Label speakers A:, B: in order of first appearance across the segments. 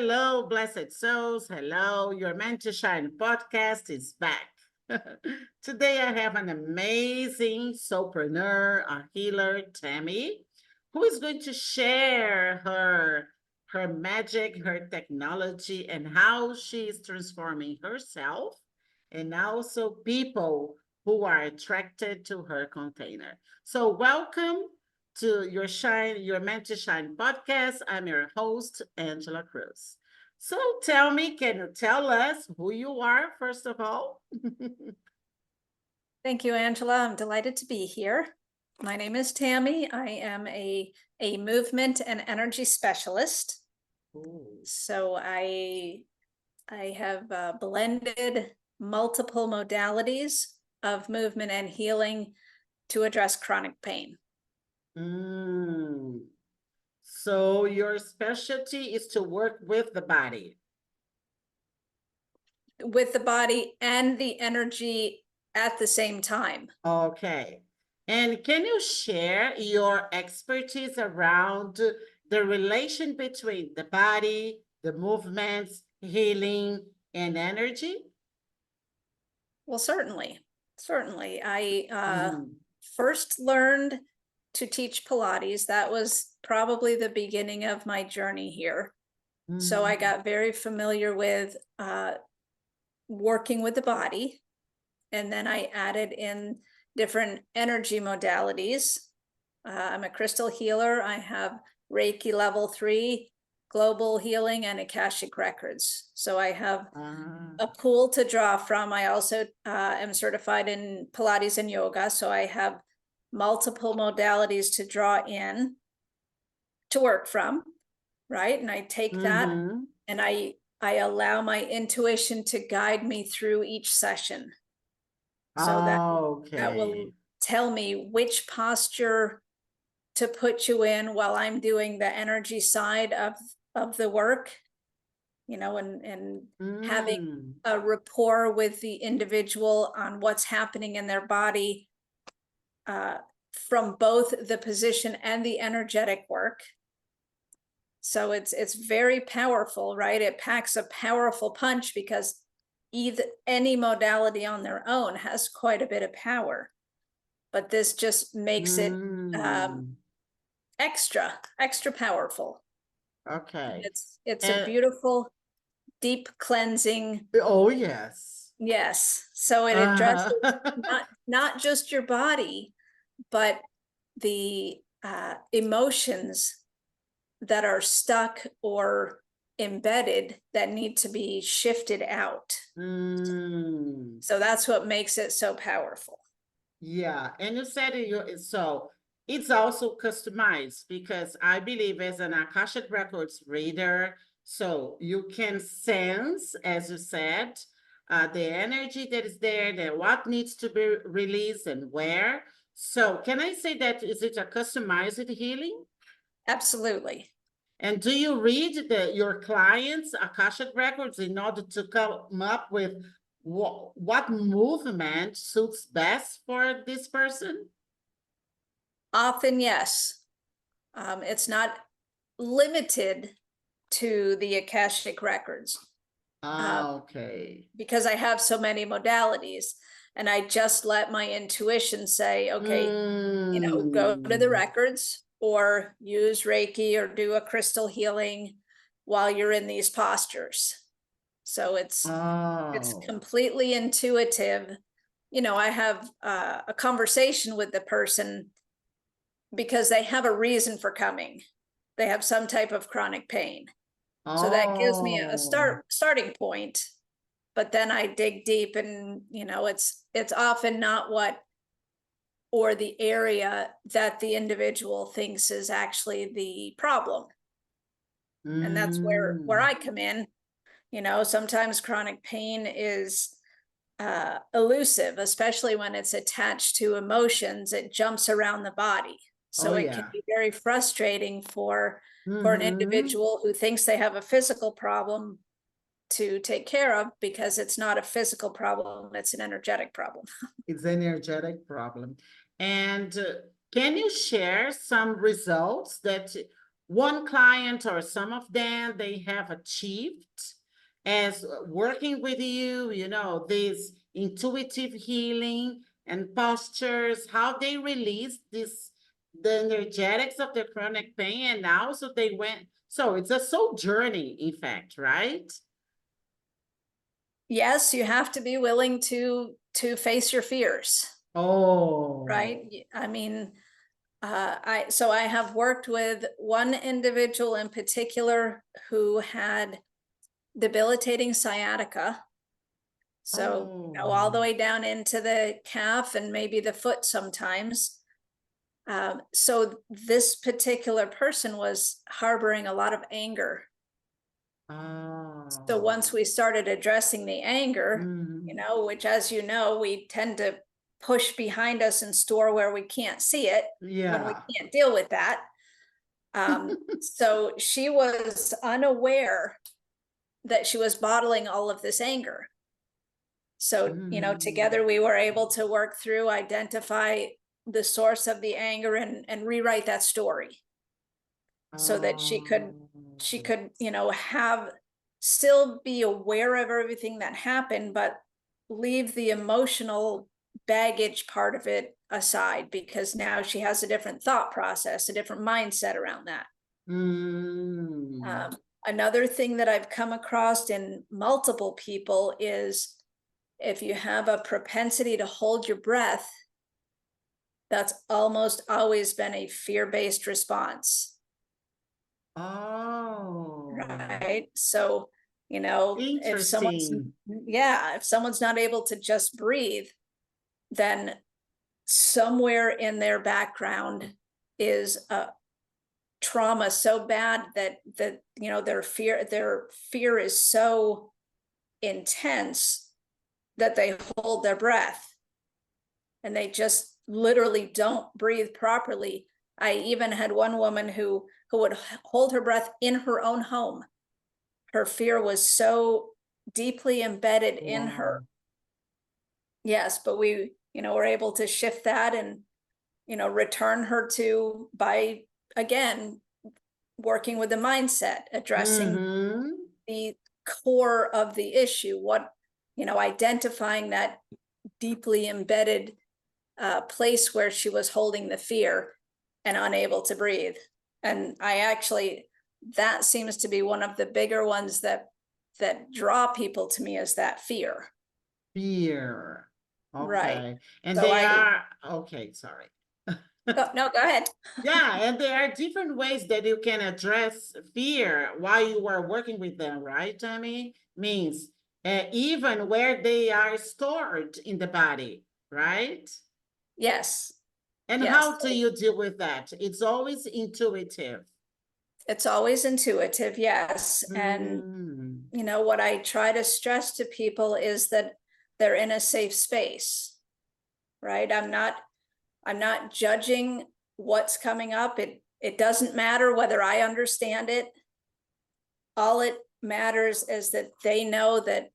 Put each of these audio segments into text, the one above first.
A: hello, blessed souls. Hello, your Meant to Shine podcast is back. Today I have an amazing soulpreneur, a healer, Tami, who is going to share her magic, her technology, and how she is transforming herself and also people who are attracted to her container. So welcome to your Meant to Shine podcast. I'm your host, Angela Cruz. So tell me, can you tell us who you are, first of all?
B: Thank you, Angela. I'm delighted to be here. My name is Tami. I am a movement and energy specialist.
A: Ooh.
B: So I have blended multiple modalities of movement and healing to address chronic pain.
A: So your specialty is to work with the body.
B: With the body and the energy at the same time.
A: Okay. And can you share your expertise around the relation between the body, the movements, healing, and energy?
B: Well, certainly. I first learned to teach Pilates. That was probably the beginning of my journey here. So I got very familiar with working with the body. And then I added in different energy modalities. I'm a crystal healer. I have Reiki level 3, global healing, and Akashic records. So I have a pool to draw from. I also am certified in Pilates and Yoga. So I have multiple modalities to draw in to work from, right? And I take that and I allow my intuition to guide me through each session. So that will tell me which posture to put you in while I'm doing the energy side of the work, you know, and having a rapport with the individual on what's happening in their body from both the position and the energetic work. So it's very powerful, right? It packs a powerful punch because any modality on their own has quite a bit of power, but this just makes it extra powerful.
A: Okay.
B: It's a beautiful, deep cleansing.
A: Oh, yes.
B: Yes. So it addresses not just your body, but the emotions that are stuck or embedded that need to be shifted out. So that's what makes it so powerful.
A: Yeah, and you said so it's also customized because I believe as an Akashic Records reader, so you can sense, as you said, the energy that is there, what needs to be released and where. So can I say that is it a customized healing?
B: Absolutely.
A: And do you read your clients' Akashic records in order to come up with what movement suits best for this person?
B: Often, yes. It's not limited to the Akashic records.
A: Okay.
B: Because I have so many modalities, and I just let my intuition say, okay, you know, go to the records or use Reiki or do a crystal healing while you're in these postures. So it's completely intuitive. You know, I have a conversation with the person because they have a reason for coming. They have some type of chronic pain. So that gives me a starting point. But then I dig deep and, you know, it's often not what or the area that the individual thinks is actually the problem. And that's where I come in. You know, sometimes chronic pain is elusive, especially when it's attached to emotions. It jumps around the body. So it can be very frustrating for an individual who thinks they have a physical problem to take care of, because it's not a physical problem, it's an energetic problem.
A: It's an energetic problem. And can you share some results that one client or some of them, they have achieved as working with you, you know, this intuitive healing and postures, how they release this, the energetics of the chronic pain, and also they went, so it's a soul journey, in fact, right?
B: Yes, you have to be willing to face your fears,
A: Oh.
B: right? I mean, I have worked with one individual in particular who had debilitating sciatica. So, you know, all the
A: Oh.
B: way down into the calf and maybe the foot sometimes. So this particular person was harboring a lot of anger. So
A: Oh.
B: once we started addressing the anger, you know, which, as you know, we tend to push behind us and store where we can't see it when we
A: Yeah.
B: can't deal with that. So she was unaware that she was bottling all of this anger. So, you know, together we were able to work through, identify the source of the anger and rewrite that story so that she could, you know, still be aware of everything that happened, but leave the emotional baggage part of it aside, because now she has a different thought process, a different mindset around that. Another thing that I've come across in multiple people is if you have a propensity to hold your breath, that's almost always been a fear-based response.
A: Oh.
B: Right. So, you know, if someone's not able to just breathe, then somewhere in their background is a trauma so bad that you know, their fear is so intense that they hold their breath and they just literally don't breathe properly. I even had one woman who would hold her breath in her own home. Her fear was so deeply embedded in her. Yes, but we, you know, were able to shift that and, you know, return her to, by, again, working with the mindset, addressing the core of the issue, what, you know, identifying that deeply embedded place where she was holding the fear and unable to breathe. And that seems to be one of the bigger ones that draw people to me, is that fear.
A: Fear.
B: Right.
A: Okay. And
B: So
A: they are, okay, sorry.
B: no, go ahead.
A: Yeah, and there are different ways that you can address fear while you are working with them, right, Tami? Means even where they are stored in the body, right?
B: Yes.
A: And
B: Yes.
A: how do you deal with that? It's always intuitive.
B: It's always intuitive, yes. And, you know, what I try to stress to people is that they're in a safe space, right? I'm not judging what's coming up. It doesn't matter whether I understand it. All it matters is that they know that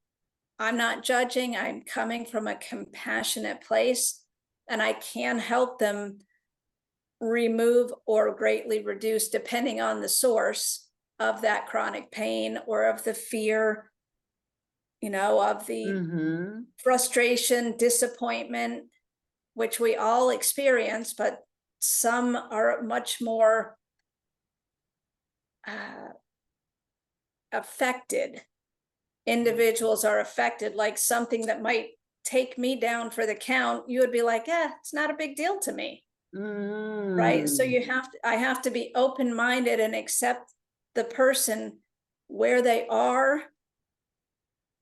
B: I'm not judging. I'm coming from a compassionate place, and I can help them remove or greatly reduce, depending on the source of that chronic pain or of the fear, you know, of the frustration, disappointment, which we all experience, but some are much more affected. Individuals are affected, like something that might take me down for the count, you would be like, it's not a big deal to me. Right. So I have to be open-minded and accept the person where they are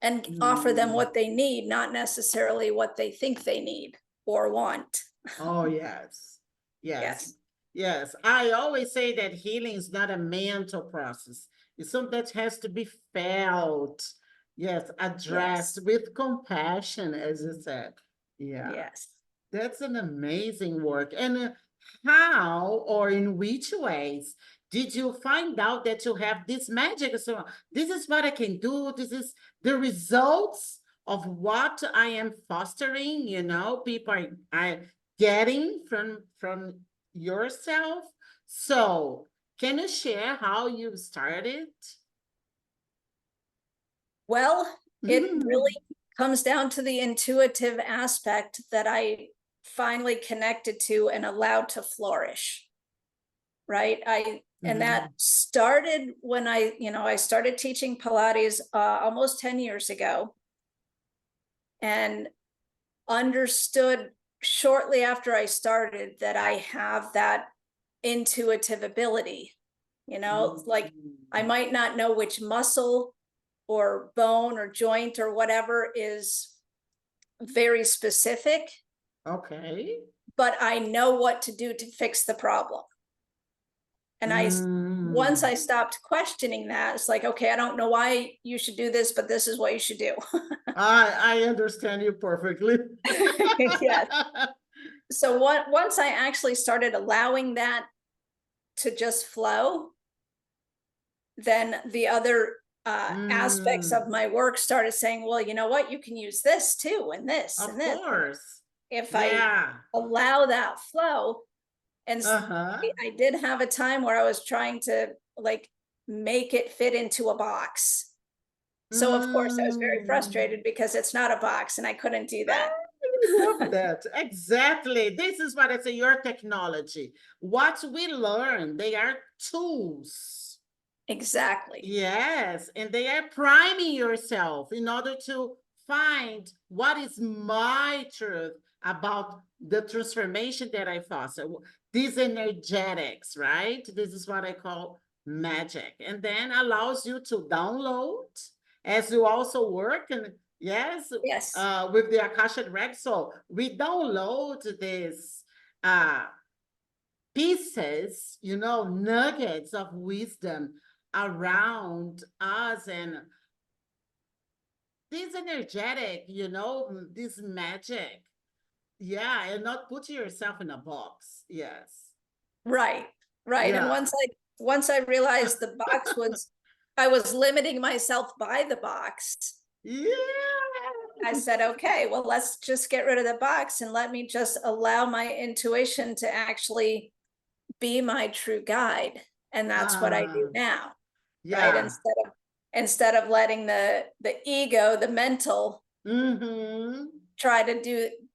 B: and offer them what they need, not necessarily what they think they need or want.
A: Oh, yes. Yes.
B: Yes.
A: Yes. I always say that healing is not a mental process. It's something that has to be felt. Yes, addressed with compassion, as you said. Yeah.
B: Yes.
A: That's an amazing work. And how or in which ways did you find out that you have this magic? So this is what I can do. This is the results of what I am fostering, you know, people are getting from yourself. So Can you share how you started?
B: Well, it really comes down to the intuitive aspect that I finally connected to and allowed to flourish. Right. And that started when I started teaching Pilates almost 10 years ago, and understood shortly after I started that I have that intuitive ability. Like I might not know which muscle or bone or joint or whatever is very specific,
A: Okay.
B: but I know what to do to fix the problem. And once I stopped questioning that, it's like, okay, I don't know why you should do this, but this is what you should do.
A: I understand you perfectly.
B: Yes. So once I actually started allowing that to just flow, then the other aspects of my work started saying, well, you know what, you can use this too, and this,
A: Of
B: and this.
A: course.
B: If
A: Yeah.
B: I allow that flow, and
A: Uh-huh.
B: I did have a time where I was trying to like make it fit into a box. So of course I was very frustrated because it's not a box and I couldn't do that.
A: I love that. Exactly. This is what I say, your technology. What we learn, they are tools.
B: Exactly.
A: Yes, and they are priming yourself in order to find what is my truth about the transformation that I foster. These energetics, right? This is what I call magic. And then allows you to download as you also work. And yes,
B: Yes.
A: with the Akashic Records. So we download this pieces, nuggets of wisdom around us, and this energetic, this magic. Yeah, and not put yourself in a box. Yes.
B: Right. Right. And
A: Yeah.
B: once I realized the box was, I was limiting myself by the box,
A: Yeah.
B: I said, okay, well, let's just get rid of the box and let me just allow my intuition to actually be my true guide. And that's what I do now. Right.
A: Yeah.
B: Instead of letting the ego, the mental, try to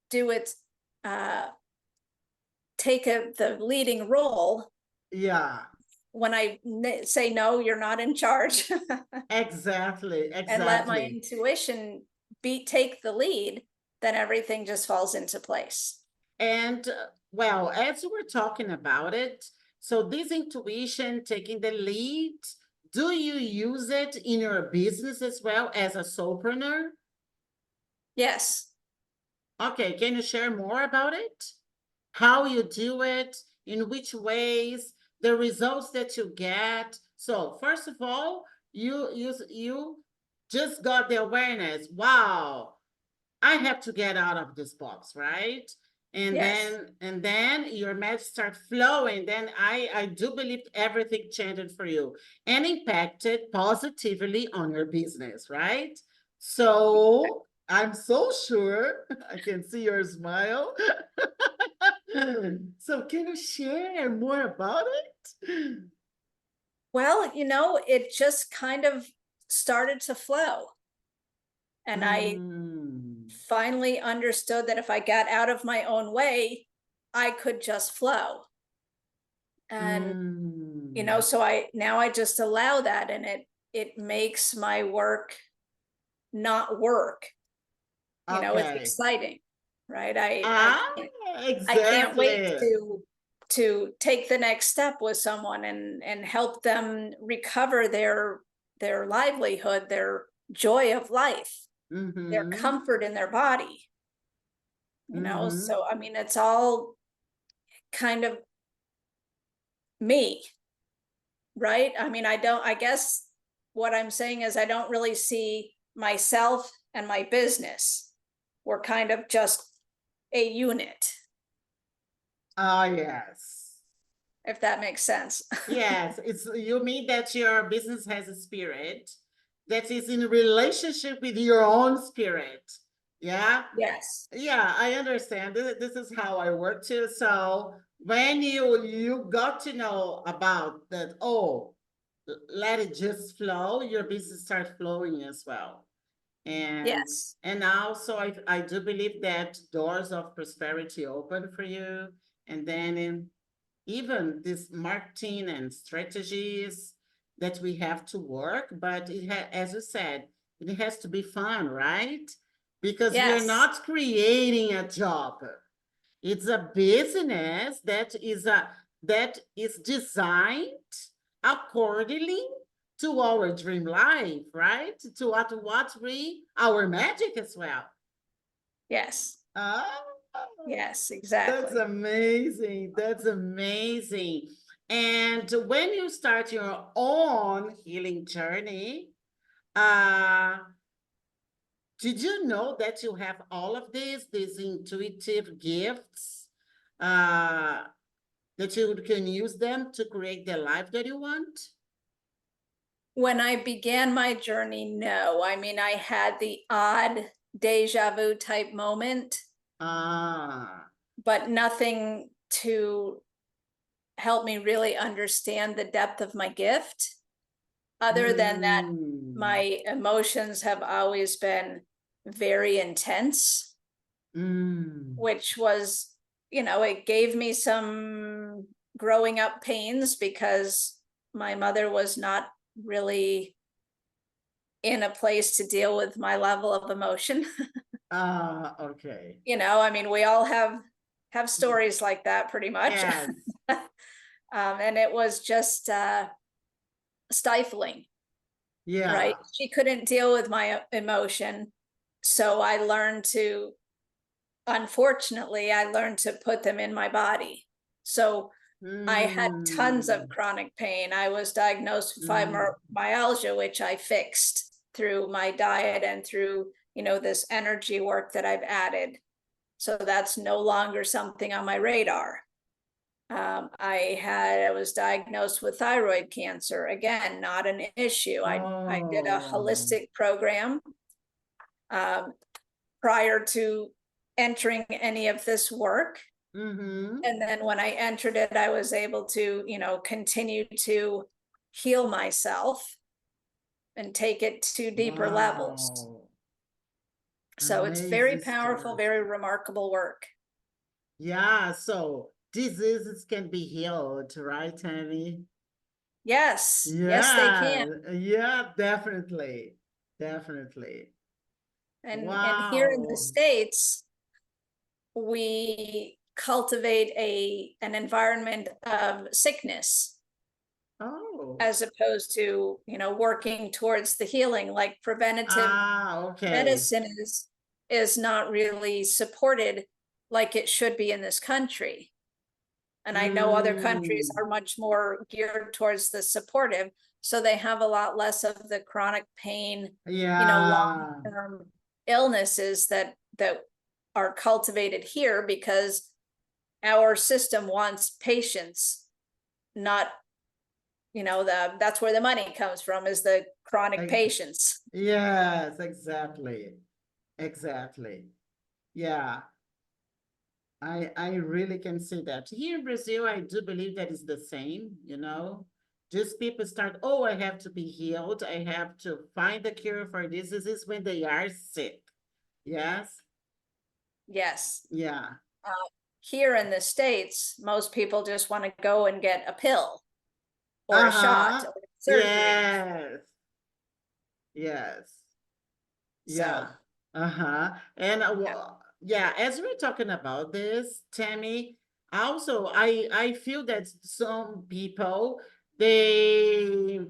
B: do it, take the leading role.
A: Yeah.
B: When I say, no, you're not in charge.
A: Exactly.
B: And let my
A: Exactly.
B: intuition take the lead, then everything just falls into place.
A: And well, as we're talking about it, so this intuition taking the lead, do you use it in your business as well as a soulpreneur?
B: Yes.
A: Okay, can you share more about it? How you do it, in which ways, the results that you get. So first of all, you just got the awareness. Wow, I have to get out of this box, right? And
B: Yes.
A: then your magic start flowing. Then I do believe everything changed for you and impacted positively on your business, right? So I'm so sure I can see your smile. So can you share more about it?
B: Well, it just kind of started to flow. And I finally understood that if I got out of my own way, I could just flow. And, so I just allow that, and it makes my work not work. It's
A: Okay.
B: exciting, right? I can't wait
A: Exactly.
B: to take the next step with someone and help them recover their livelihood, their joy of life, their comfort in their body. So I mean, it's all kind of me, right? I mean, I guess what I'm saying is I don't really see myself and my business. We're kind of just a unit,
A: Yes.
B: if that makes sense.
A: Yes, you mean that your business has a spirit that is in relationship with your own spirit. Yeah.
B: Yes.
A: Yeah, I understand. This is how I work too. So when you got to know about that, oh, let it just flow, your business start flowing as well. And
B: Yes.
A: and also I do believe that doors of prosperity open for you. And then even this marketing and strategies that we have to work, but as you said, it has to be fun, right? Because we are
B: Yes.
A: not creating a job. It's a business that is designed accordingly to our dream life, right? To what we our magic as well.
B: Yes.
A: Oh,
B: Yes,
A: that's
B: exactly.
A: amazing. That's amazing. And when you start your own healing journey, uh, did you know that you have all of these intuitive gifts, uh, that you can use them to create the life that you want?
B: When I began my journey, no. I mean, I had the odd deja vu type moment,
A: Ah,
B: but nothing to help me really understand the depth of my gift. Other than that,
A: mm,
B: my emotions have always been very intense,
A: mm,
B: which was, it gave me some growing up pains because my mother was not really in a place to deal with my level of emotion.
A: okay.
B: I mean, we all have stories like that pretty much.
A: Yes.
B: And it was just stifling, right?
A: Yeah.
B: She couldn't deal with my emotion. So unfortunately, I learned to put them in my body. So I had tons of
A: Mm,
B: chronic pain. I was diagnosed with
A: mm.
B: fibromyalgia, which I fixed through my diet and through, this energy work that I've added. So that's no longer something on my radar. I was diagnosed with thyroid cancer. Again, not an issue. I did a
A: Oh.
B: holistic program um, prior to entering any of this work.
A: Mm-hmm.
B: And then when I entered it, I was able to, continue to heal myself and take it to deeper levels.
A: Wow.
B: So it's very
A: Amazing
B: powerful,
A: story.
B: very remarkable work.
A: Yeah, so diseases can be healed, right, Tammy?
B: Yes, yes, they can.
A: Yeah, yeah, definitely. Definitely.
B: And here in the
A: Wow.
B: States, we cultivate an environment of sickness
A: Oh.
B: as opposed to, working towards the healing. Like preventative
A: Ah, okay.
B: medicine is not really supported like it should be in this country. And I know other countries
A: Mm,
B: are much more geared towards the supportive, so they have a lot less of the chronic pain,
A: yeah.
B: long-term illnesses that are cultivated here because our system wants patience, not, that's where the money comes from, is the chronic
A: Ex-
B: patients.
A: yes, exactly. Exactly. Yeah. I really can see that. Here in Brazil, I do believe that is the same, you know. Just people start, oh, I have to be healed. I have to find the cure for this. This is when they are sick. Yes.
B: Yes.
A: Yeah.
B: Uh, Here in the States, most people just want to go and get a pill or a shot
A: Uh-huh.
B: or surgery.
A: Yes. Yes. Yeah.
B: So,
A: Uh-huh. And
B: yeah.
A: yeah, as we're talking about this, Tammy, also I feel that some people they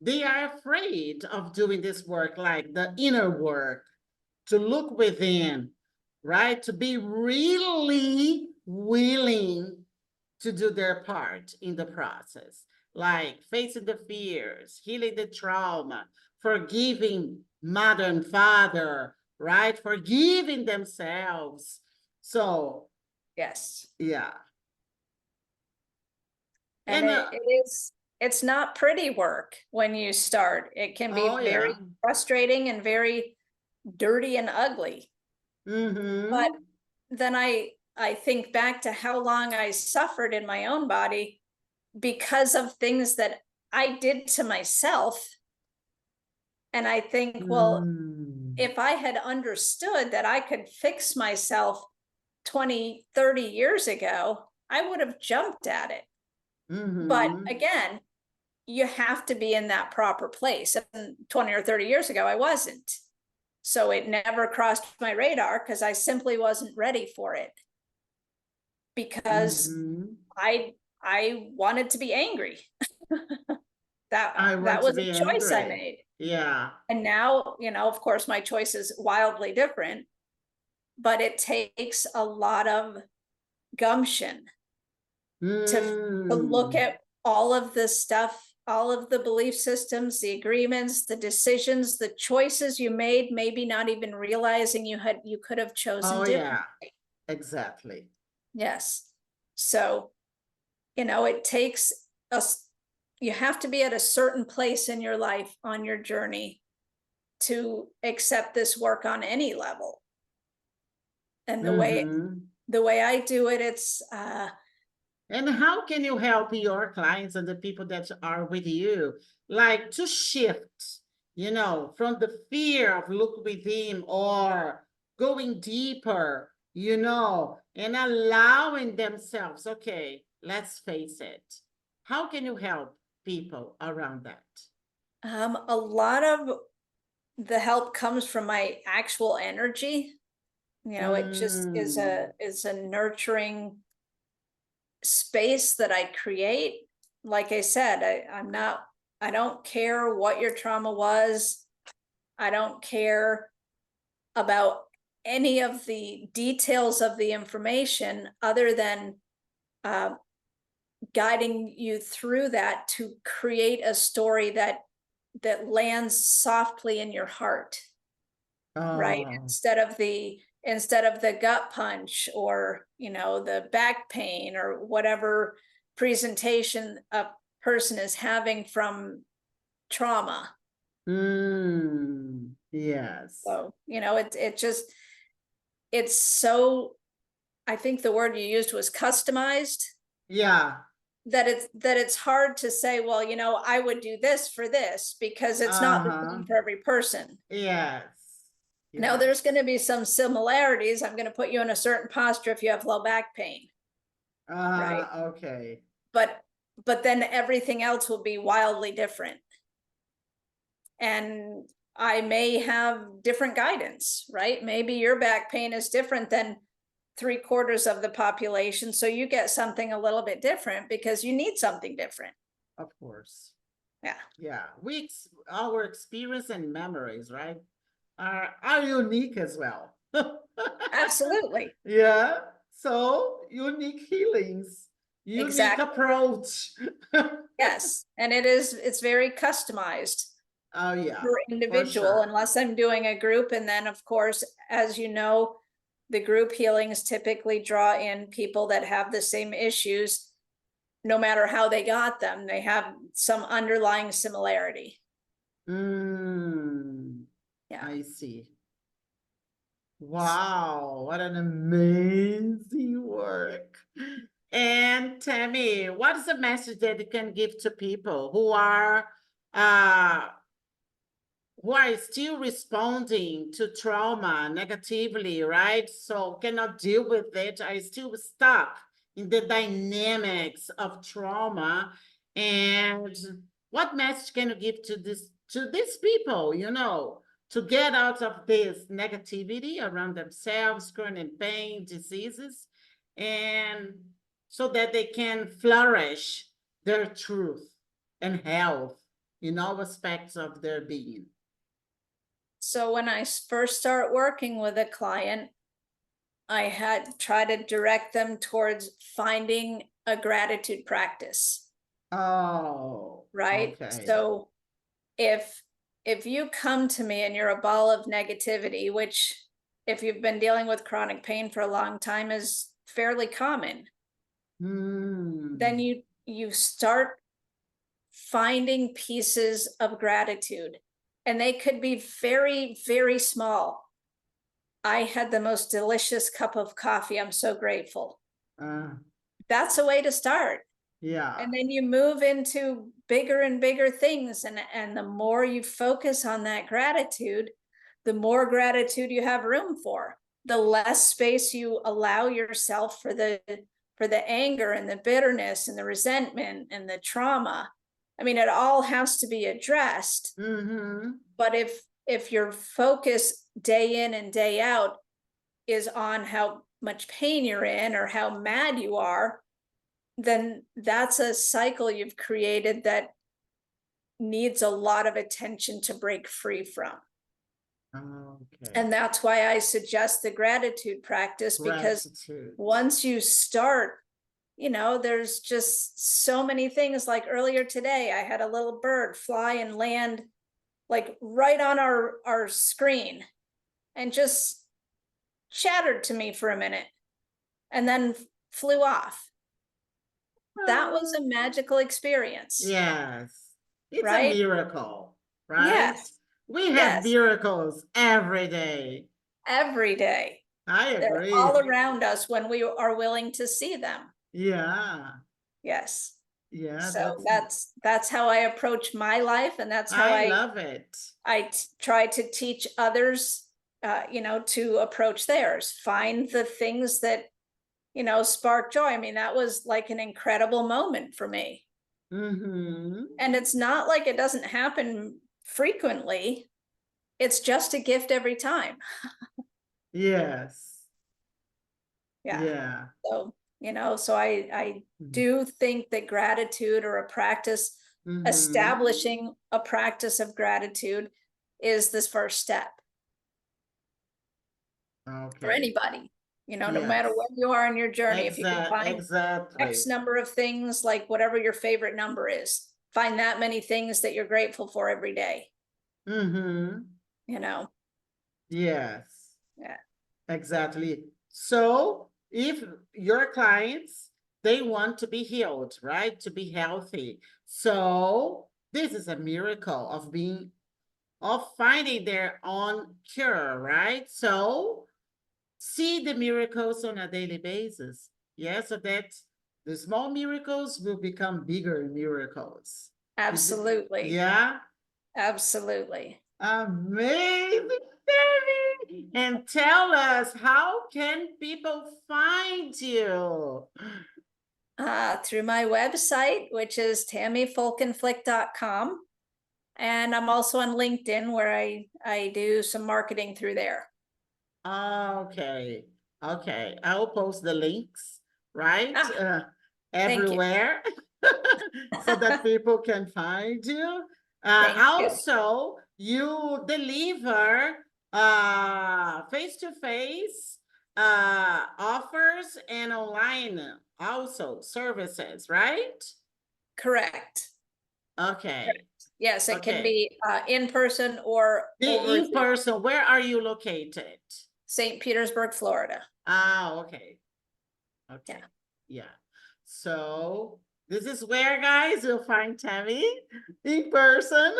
A: they are afraid of doing this work, like the inner work, to look within, right? To be really willing to do their part in the process, like facing the fears, healing the trauma, forgiving mother and father, right? Forgiving themselves. So,
B: Yes.
A: yeah.
B: And
A: And,
B: it's not pretty work when you start. It can
A: oh,
B: be
A: yeah.
B: very frustrating and very dirty and ugly. But then I think back to how long I suffered in my own body because of things that I did to myself. And I think, well, if I had understood that I could fix myself 20, 30 years ago, I would have jumped at it. But again, you have to be in that proper place. And 20 or 30 years ago, I wasn't. So it never crossed my radar because I simply wasn't ready for it. Because I wanted to be angry. That was a choice I made.
A: Yeah.
B: And now, of course, my choice is wildly different, but it takes a lot of gumption to look at all of this stuff, all of the belief systems, the agreements, the decisions, the choices you made, maybe not even realizing you could have chosen differently.
A: Yeah, exactly.
B: Yes. So, it takes us, you have to be at a certain place in your life on your journey to accept this work on any level. And the way I do it, it's
A: and how can you help your clients and the people that are with you, like to shift, from the fear of look within or going deeper, and allowing themselves, okay, let's face it. How can you help people around that?
B: A lot of the help comes from my actual energy. It just is a nurturing space that I create. Like I said, I don't care what your trauma was. I don't care about any of the details of the information other than guiding you through that to create a story that lands softly in your heart. Right? Instead of the gut punch or, the back pain or whatever presentation a person is having from trauma.
A: Yes.
B: So, it's so, I think the word you used was customized.
A: Yeah.
B: That it's hard to say, well, I would do this for this because it's not the same for every person.
A: Yes.
B: Now there's going to be some similarities. I'm going to put you in a certain posture if you have low back pain. Right.
A: Okay.
B: But then everything else will be wildly different. And I may have different guidance, right? Maybe your back pain is different than 3/4 of the population. So you get something a little bit different because you need something different.
A: Of course.
B: Yeah.
A: Yeah. Our experience and memories, right, are unique as well.
B: Absolutely.
A: Yeah. So unique healings, unique approach.
B: Yes. And it's very customized.
A: Oh yeah.
B: Per individual, unless I'm doing a group. And then of course, as you know, the group healings typically draw in people that have the same issues. No matter how they got them, they have some underlying similarity.
A: Yeah, I see. Wow, what an amazing work. And Tami, what is the message that you can give to people who are still responding to trauma negatively, right? So cannot deal with it, are still stuck in the dynamics of trauma. And what message can you give to these people, to get out of this negativity around themselves, chronic pain, diseases, and so that they can flourish their truth and health in all aspects of their being?
B: So when I first start working with a client, I had tried to direct them towards finding a gratitude practice.
A: Oh,
B: right.
A: Okay.
B: So if you come to me and you're a ball of negativity, which if you've been dealing with chronic pain for a long time is fairly common, then you start finding pieces of gratitude, and they could be very, very small. I had the most delicious cup of coffee. I'm so grateful.
A: Uh,
B: That's a way to start.
A: yeah.
B: And then you move into bigger and bigger things. And the more you focus on that gratitude, the more gratitude you have room for, the less space you allow yourself for the anger and the bitterness and the resentment and the trauma. I mean, it all has to be addressed. But if your focus day in and day out is on how much pain you're in or how mad you are, then that's a cycle you've created that needs a lot of attention to break free from.
A: Okay.
B: And that's why I suggest the gratitude practice, because once you start, you know, there's just so many things. Like earlier today, I had a little bird fly and land like right on our screen and just chattered to me for a minute and then flew off. That was a magical experience.
A: Yes. It's
B: right?
A: a miracle, right?
B: Yes.
A: We have
B: Yes.
A: miracles every day.
B: Every day.
A: I agree.
B: They're all around us when we are willing to see them.
A: Yeah.
B: Yes.
A: Yeah.
B: So that's how I approach my life, and that's how
A: I love it.
B: I try to teach others, you know, to approach theirs. Find the things that, you know, spark joy. I mean, that was like an incredible moment for me. And it's not like it doesn't happen frequently. It's just a gift every time.
A: Yes.
B: Yeah.
A: Yeah.
B: So, you know, so I do think that gratitude, or a practice, establishing a practice of gratitude, is this first step.
A: Okay.
B: For anybody, you know, no matter where you are in your journey, if you can find X number of things, like whatever your favorite number is, find that many things that you're grateful for every day. You know?
A: Yes.
B: Yeah.
A: Exactly. So if your clients, they want to be healed, right? To be healthy. So this is a miracle of finding their own cure, right? So see the miracles on a daily basis. Yeah, so that the small miracles will become bigger miracles.
B: Absolutely.
A: Yeah.
B: Absolutely.
A: Amazing, Tami. And tell us, how can people find you?
B: Through my website, which is TamiFolkenflik.com. And I'm also on LinkedIn, where I do some marketing through there.
A: Okay. Okay. I'll post the links, right? Everywhere so that people can find you. Also, you deliver face-to-face offers and online also services, right?
B: Correct.
A: Okay.
B: Correct. Yes, it can be in person or over
A: in person. Where are you located?
B: St. Petersburg, Florida.
A: Okay. Okay. Yeah. So this is where, guys, you'll find Tami in person.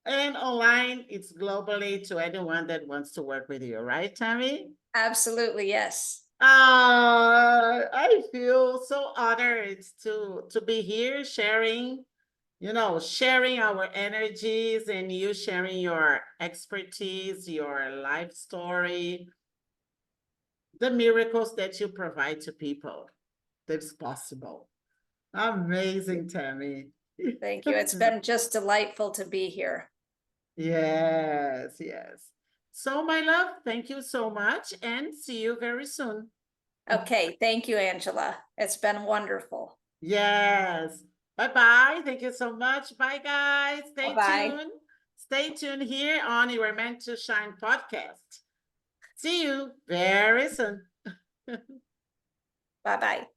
A: And online, it's globally to anyone that wants to work with you, right, Tami?
B: Absolutely, yes.
A: I feel so honored to be here sharing, you know, sharing our energies, and you sharing your expertise, your life story, the miracles that you provide to people. That's possible. Amazing, Tami.
B: Thank you. It's been just delightful to be here.
A: Yes, yes. So, my love, thank you so much, and see you very soon.
B: Okay, thank you, Angela. It's been wonderful.
A: Yes. Bye-bye. Thank you so much. Bye, guys. Stay tuned. Stay tuned here on Your Meant to Shine podcast. See you very soon.
B: Bye-bye.